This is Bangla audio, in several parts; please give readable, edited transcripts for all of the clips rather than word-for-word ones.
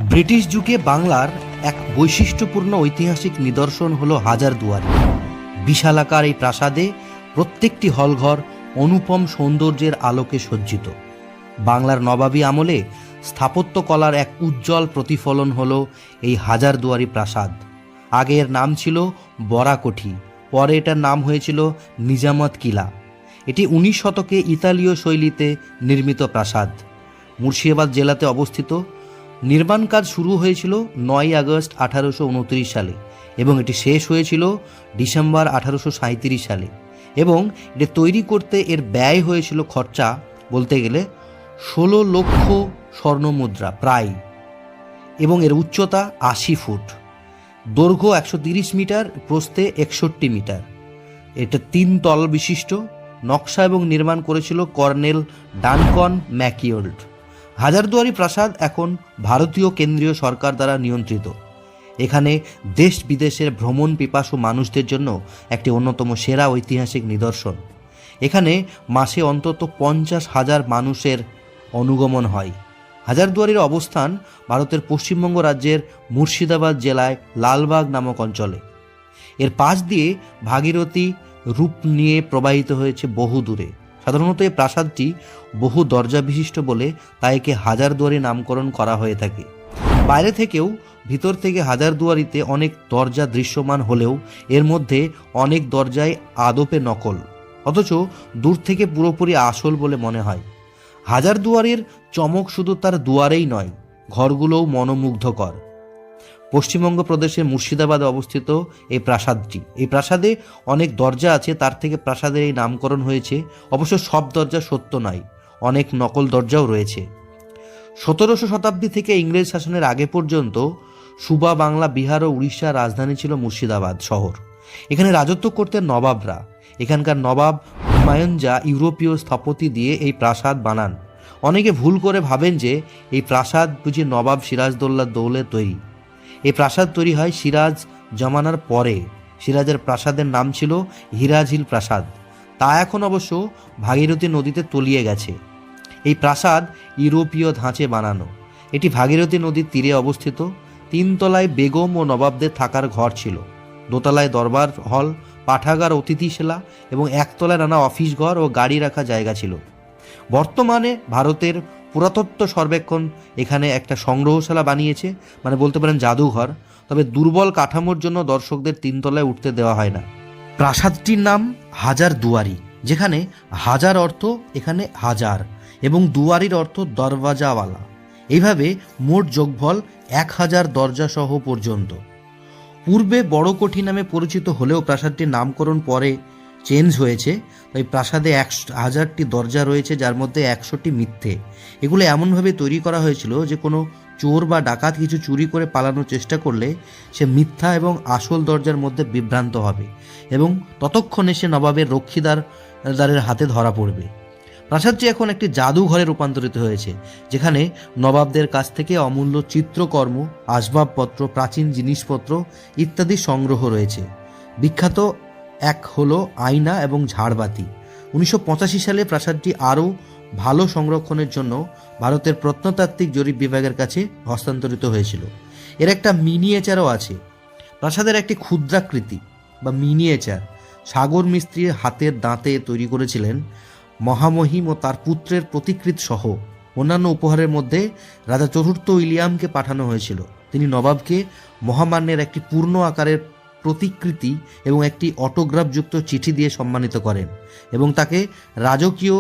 ব্রিটিশ যুগে বাংলার এক বৈশিষ্ট্যপূর্ণ ঐতিহাসিক নিদর্শন হল হাজারদুয়ারি। বিশালাকার এই প্রাসাদে প্রত্যেকটি হলঘর অনুপম সৌন্দর্যের আলোকে সজ্জিত। বাংলার নবাবী আমলে স্থাপত্যকলার এক উজ্জ্বল প্রতিফলন হল এই হাজারদুয়ারি প্রাসাদ। আগে এর নাম ছিল বরাকঠি, পরে এটার নাম হয়েছিল নিজামত কিলা। এটি 19 শতকে ইতালীয় শৈলীতে নির্মিত প্রাসাদ। মুর্শিদাবাদ জেলাতে অবস্থিত। নির্মাণ কাজ শুরু হয়েছিল 9 আগস্ট 1829 সালে এবং এটি শেষ হয়েছিল ডিসেম্বর 1837 সালে। এবং এটি তৈরি করতে এর ব্যয় হয়েছিল খরচা বলতে গেলে 16 লক্ষ স্বর্ণমুদ্রা প্রায়। এবং এর উচ্চতা 80 ফুট, দৈর্ঘ্য 130 মিটার, প্রস্থে 61 মিটার। এটা 3 তল বিশিষ্ট। নকশা এবং নির্মাণ করেছিল কর্নেল ডানকন ম্যাকিওল্ড। হাজারদুয়ারি প্রাসাদ এখন ভারতীয় কেন্দ্রীয় সরকার দ্বারা নিয়ন্ত্রিত। এখানে দেশ বিদেশের ভ্রমণ পিপাসু মানুষদের জন্য একটি অন্যতম সেরা ঐতিহাসিক নিদর্শন। এখানে মাসে অন্তত 50,000 মানুষের অনুগমন হয়। হাজারদুয়ারির অবস্থান ভারতের পশ্চিমবঙ্গ রাজ্যের মুর্শিদাবাদ জেলায় লালবাগ নামক অঞ্চলে। এর পাশ দিয়ে ভাগীরথী রূপ নিয়ে প্রবাহিত হয়েছে বহু দূরে। সাধারণত এই প্রাসাদটি বহু দরজা বিশিষ্ট বলে তাই একে হাজারদুয়ারি নামকরণ করা হয়ে থাকে। বাইরে থেকেও ভিতর থেকে হাজারদুয়ারিতে অনেক দরজা দৃশ্যমান হলেও এর মধ্যে অনেক দরজায় আদপে নকল, অথচ দূর থেকে পুরোপুরি আসল বলে মনে হয়। হাজারদুয়ারির চমক শুধু তার দুয়ারেই নয়, ঘরগুলোও মনোমুগ্ধকর। পশ্চিমবঙ্গ প্রদেশের মুর্শিদাবাদে অবস্থিত এই প্রাসাদটি। এই প্রাসাদে অনেক দরজা আছে, তার থেকে প্রাসাদের এই নামকরণ হয়েছে। অবশ্য সব দরজা সত্য নয়, অনেক নকল দরজাও রয়েছে। 17শো শতাব্দী থেকে ইংরেজ শাসনের আগে পর্যন্ত সুবা বাংলা, বিহার ও উড়িষ্যার রাজধানী ছিল মুর্শিদাবাদ শহর। এখানে রাজত্ব করতেন নবাবরা। এখানকার নবাব হুমায়ুন যা ইউরোপীয় স্থপতি দিয়ে এই প্রাসাদ বানান। অনেকে ভুল করে ভাবেন যে এই প্রাসাদ বুঝি নবাব সিরাজদৌল্লার দৌলে তৈরি। এই প্রাসাদ তৈরি হয় সিরাজ জমানার পরে। সিরাজের প্রাসাদের নাম ছিল হিরাঝিল প্রাসাদ। তা এখন অবশ্য ভাগীরথী নদীতে তলিয়ে গেছে। এই প্রাসাদ ইউরোপীয় ধাঁচে বানানো। এটি ভাগীরথী নদীর তীরে অবস্থিত। 3 তলায় বেগম ও নবাবদের থাকার ঘর ছিল, দোতলায় দরবার হল, পাঠাগার, অতিথিশালা এবং 1 তলায় নানা অফিস ঘর ও গাড়ি রাখা জায়গা ছিল। বর্তমানে ভারতের পুরাতত্ত্ব সর্বেক্ষণ এখানে একটা সংগ্রহশালা বানিয়েছে, মানে বলতে পারেন জাদুঘর। তবে দুর্বল কাঠামোর জন্য দর্শকদের 3 তলায় উঠতে দেওয়া হয় না। প্রাসাদটির নাম হাজারদুয়ারি, যেখানে হাজার অর্থ এখানে হাজার এবং দুয়ারির অর্থ দরওয়াজাওয়ালা। এইভাবে মোট যোগফল 1000 দরজা সহ পর্যন্ত। পূর্বে বড়কঠি নামে পরিচিত হলেও প্রাসাদটির নামকরণ পরে চেঞ্জ হয়েছে। তাই প্রাসাদে 1000টি দরজা রয়েছে, যার মধ্যে 100টি মিথ্যে। এগুলো এমনভাবে তৈরি করা হয়েছিল যে কোনো চোর বা ডাকাত কিছু চুরি করে পালানোর চেষ্টা করলে সে মিথ্যা এবং আসল দরজার মধ্যে বিভ্রান্ত হবে এবং ততক্ষণে সে নবাবের রক্ষীদারের হাতে ধরা পড়বে। প্রাসাদটি এখন একটি জাদুঘরে রূপান্তরিত হয়েছে, যেখানে নবাবদের কাছ থেকে অমূল্য চিত্রকর্ম, আসবাবপত্র, প্রাচীন জিনিসপত্র ইত্যাদি সংগ্রহ রয়েছে। বিখ্যাত এক হলো আয়না এবং ঝাড়বাতি। 1985 সালে প্রাসাদটি আরও ভালো সংরক্ষণের জন্য ভারতের প্রত্নতাত্ত্বিক জরিপ বিভাগের কাছে হস্তান্তরিত হয়েছিল। এর একটা মিনিয়েচারও আছে। প্রাসাদের একটি ক্ষুদ্রাকৃতি বা মিনিয়েচার সাগর মিস্ত্রির হাতের দাঁতে তৈরি করেছিলেন। মহামহিম ও তার পুত্রের প্রতিকৃতি সহ অন্যান্য উপহারের মধ্যে রাজা চতুর্থ উইলিয়ামকে পাঠানো হয়েছিল। তিনি নবাবকে মহামান্যের একটি পূর্ণ আকারের প্রতিকৃতি এবং একটি অটোগ্রাফযুক্ত চিঠি দিয়ে সম্মানিত করেন এবং তাকে রাজকীয়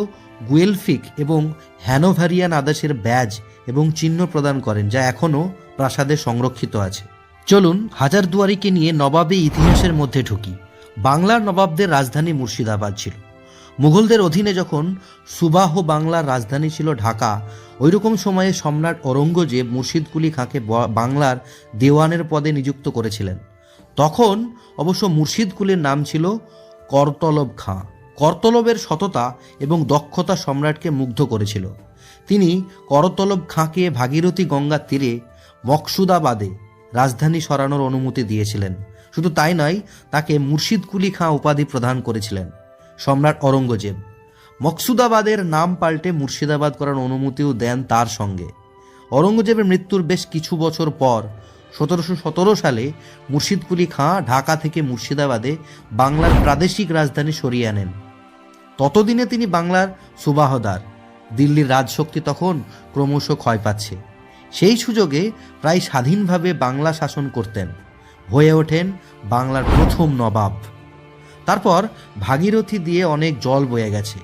গুয়েলফিক এবং হ্যানোভারিয়ান আদেশের ব্যাজ এবং চিহ্ন প্রদান করেন, যা এখনও প্রাসাদে সংরক্ষিত আছে। চলুন হাজারদুয়ারিকে নিয়ে নবাবী ইতিহাসের মধ্যে ঢুকি। বাংলার নবাবদের রাজধানী মুর্শিদাবাদ ছিল। মুঘলদের অধীনে যখন সুবাহ বাংলার রাজধানী ছিল ঢাকা, ওইরকম সময়ে সম্রাট ঔরঙ্গজেব মুর্শিদ কুলি খাঁকে বাংলার দেওয়ানের পদে নিযুক্ত করেছিলেন। তখন অবশ্য মুর্শিদ কুলির নাম ছিল করতলব খাঁ। করতলবের সততা এবং দক্ষতা সম্রাটকে মুগ্ধ করেছিল। তিনি করতলব খাঁকে ভাগীরথী গঙ্গার তীরে মকসুদাবাদে রাজধানী সরানোর অনুমতি দিয়েছিলেন। শুধু তাই নয়, তাকে মুর্শিদ কুলি খাঁ উপাধি প্রদান করেছিলেন সম্রাট ঔরঙ্গজেব। মকসুদাবাদের নাম পাল্টে মুর্শিদাবাদ করার অনুমতিও দেন তার সঙ্গে। ঔরঙ্গজেবের মৃত্যুর বেশ কিছু বছর পর 1717 সালে মুর্শিদকুলি খাঁ ঢাকা থেকে মুর্শিদাবাদে বাংলার প্রাদেশিক রাজধানী সরিয়ে আনেন। ততদিনে তিনি বাংলার সুবাহদার। দিল্লির রাজশক্তি তখন ক্রমশ ক্ষয় পাচ্ছে। সেই সুযোগে প্রায় স্বাধীনভাবে বাংলা শাসন করতেন, হয়ে ওঠেন বাংলার প্রথম নবাব। তারপর ভাগীরথী দিয়ে অনেক জল বয়ে গেছে।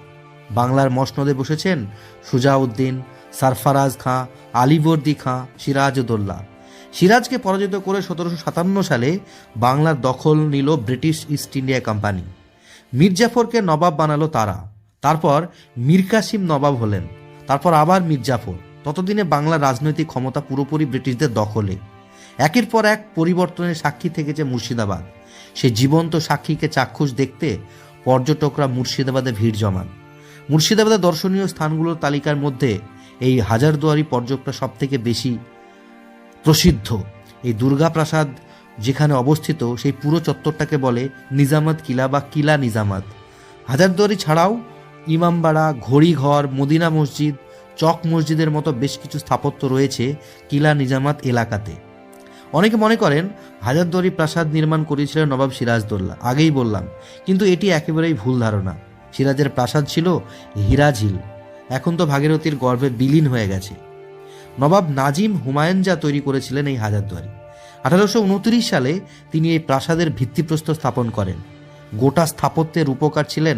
বাংলার মসনদে বসেছেন সুজাউদ্দিন, সরফরাজ খাঁ, আলীবর্দী খাঁ, সিরাজউদ্দৌলা। সিরাজকে পরাজিত করে 1757 সালে বাংলার দখল নিল ব্রিটিশ ইস্ট ইন্ডিয়া কোম্পানি। মির্জাফরকে নবাব বানালো তারা। তারপর মীর কাসিম নবাব হলেন, তারপর আবার মির্জাফর। ততদিনে বাংলার রাজনৈতিক ক্ষমতা পুরোপুরি ব্রিটিশদের দখলে। একের পর এক পরিবর্তনের সাক্ষী থেকেছে মুর্শিদাবাদ। সে জীবন্ত সাক্ষীকে চাক্ষুষ দেখতে পর্যটকরা মুর্শিদাবাদে ভিড় জমান। মুর্শিদাবাদের দর্শনীয় স্থানগুলোর তালিকার মধ্যে এই হাজারদুয়ারি পর্যটকটা সব থেকে বেশি প্রসিদ্ধ। এই দুর্গা প্রাসাদ যেখানে অবস্থিত সেই পুরো চত্বরটাকে বলে নিজামাত কিলা বা কিলা নিজামাত। হাজারদুয়ারি ছাড়াও ইমামবাড়া, ঘড়িঘর, মদিনা মসজিদ, চক মসজিদের মতো বেশ কিছু স্থাপত্য রয়েছে কিলা নিজামাত এলাকাতে। অনেকে মনে করেন হাজারদুয়ারি প্রাসাদ নির্মাণ করেছিলেন নবাব সিরাজউদ্দৌলা। আগেই বললাম, কিন্তু এটি একেবারেই ভুল ধারণা। সিরাজের প্রাসাদ ছিল হীরাঝিল, এখন তো ভাগীরথীর গর্ভে বিলীন হয়ে গেছে। নবাব নাজিম হুমায়ুন যা তৈরি করেছিলেন এই হাজারদুয়ারি। 1829 সালে তিনি এই প্রাসাদের ভিত্তিপ্রস্তর স্থাপন করেন। গোটা স্থাপত্যের রূপকার ছিলেন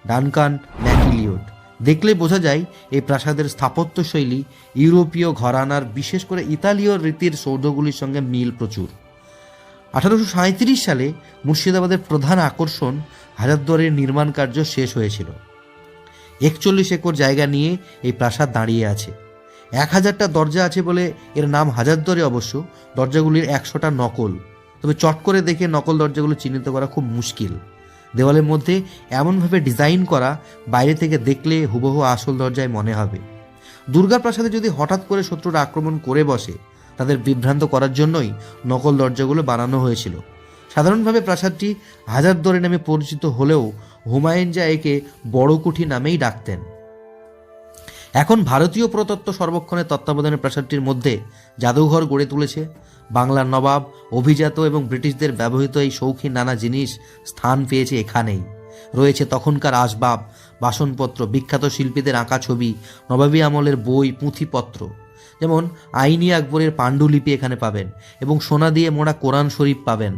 ডানকান ম্যাকিলিওড। দেখলে বোঝা যায় এই প্রাসাদের স্থাপত্য শৈলী ইউরোপীয় ঘরানার, বিশেষ করে ইতালীয় রীতির সৌধগুলির সঙ্গে মিল প্রচুর। 1837 সালে মুর্শিদাবাদের প্রধান আকর্ষণ হাজারদুয়ারির নির্মাণ কার্য শেষ হয়েছিল। 41 একর জায়গা নিয়ে এই প্রাসাদ দাঁড়িয়ে আছে। 1000টা দরজা আছে বলে এর নাম হাজারদুয়ারি। অবশ্য দরজাগুলির 100টা নকল, তবে চট করে দেখে নকল দরজাগুলো চিহ্নিত করা খুব মুশকিল। দেওয়ালের মধ্যে এমনভাবে ডিজাইন করা, বাইরে থেকে দেখলে হুবহু আসল দরজায় মনে হবে। দুর্গা প্রাসাদে যদি হঠাৎ করে শত্রুরা আক্রমণ করে বসে, তাদের বিভ্রান্ত করার জন্যই নকল দরজাগুলো বানানো হয়েছিল। সাধারণভাবে প্রাসাদটি হাজারদুয়ারি নামে পরিচিত হলেও হুমায়ুন যা একে বড়কুঠি নামেই ডাকতেন। এখন ভারতীয় প্রত্নতত্ত্ব সর্বেক্ষণের তত্ত্বাবধানে প্রাসাদটির মধ্যে জাদুঘর গড়ে তুলেছে। বাংলার নবাব, অভিজাত এবং ব্রিটিশদের ব্যবহৃত এই শৌখিন নানা জিনিস স্থান পেয়েছে এখানেই। রয়েছে তখনকার আসবাব, বাসনপত্র, বিখ্যাত শিল্পীদের আঁকা ছবি, নবাবী আমলের বই, পুঁথিপত্র, যেমন আইনি আকবরের পাণ্ডুলিপি এখানে পাবেন এবং সোনা দিয়ে মোড়া কোরআন শরীফ পাবেন।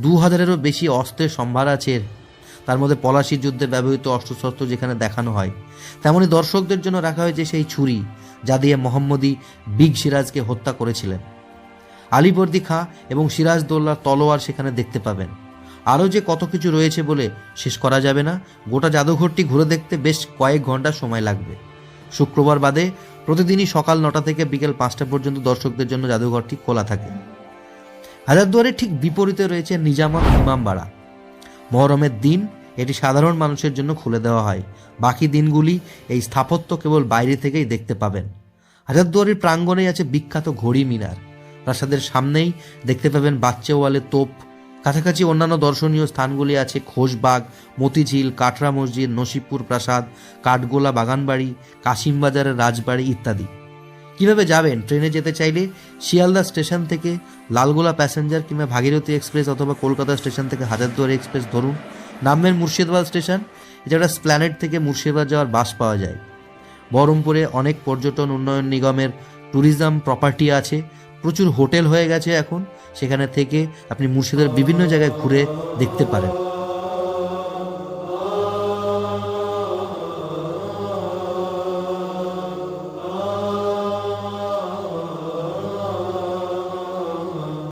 2000-এরও বেশি অস্ত্রের সম্ভার আছে। তার মধ্যে পলাশির যুদ্ধে ব্যবহৃত অস্ত্রশস্ত্র যেখানে দেখানো হয়, তেমনি দর্শকদের জন্য রাখা হয়েছে সেই ছুরি যা দিয়ে মোহাম্মদী বিগ সিরাজকে হত্যা করেছিলেন। আলীবর্দী খাঁ এবং সিরাজউদ্দৌলার তলোয়ার সেখানে দেখতে পাবেন। আরও যে কত কিছু রয়েছে বলে শেষ করা যাবে না। গোটা জাদুঘরটি ঘুরে দেখতে বেশ কয়েক ঘন্টা সময় লাগবে। শুক্রবার বাদে প্রতিদিনই সকাল 9টা থেকে বিকেল 5টা পর্যন্ত দর্শকদের জন্য জাদুঘরটি খোলা থাকে। হাজারদুয়ারির ঠিক বিপরীতে রয়েছে নিজামাত ইমামবাড়া। মহরমের দিন এটি সাধারণ মানুষের জন্য খুলে দেওয়া হয়। বাকি দিনগুলি এই স্থাপত্য কেবল বাইরে থেকেই দেখতে পাবেন। হাজারদুয়ারির প্রাঙ্গণেই আছে বিখ্যাত ঘড়ি মিনার। প্রাসাদের সামনেই দেখতে পাবেন বাচ্চাওয়ালে তোপ। কাছাকাছি অন্যান্য দর্শনীয় স্থানগুলি আছে খোশবাগ, মতিঝিল, কাটরা মসজিদ, নসিবপুর প্রাসাদ, কাঠগোলা বাগানবাড়ি, কাশিমবাজারের রাজবাড়ি ইত্যাদি। কিভাবে যাবেন? ট্রেনে যেতে চাইলে শিয়ালদা স্টেশন থেকে লালগোলা প্যাসেঞ্জার কিংবা ভাগীরথী এক্সপ্রেস অথবা কলকাতা স্টেশন থেকে হাজারদুয়ারি এক্সপ্রেস ধরুন। নামবেন মুর্শিদাবাদ স্টেশন। এছাড়া স্প্ল্যানেড থেকে মুর্শিদাবাদ যাওয়ার বাস পাওয়া যায়। বহরমপুরে অনেক পর্যটন উন্নয়ন নিগমের ট্যুরিজম প্রপার্টি আছে, প্রচুর হোটেল হয়ে গেছে এখন। সেখানে থেকে আপনি মুর্শিদাবাদের বিভিন্ন জায়গায় ঘুরে দেখতে পারেন।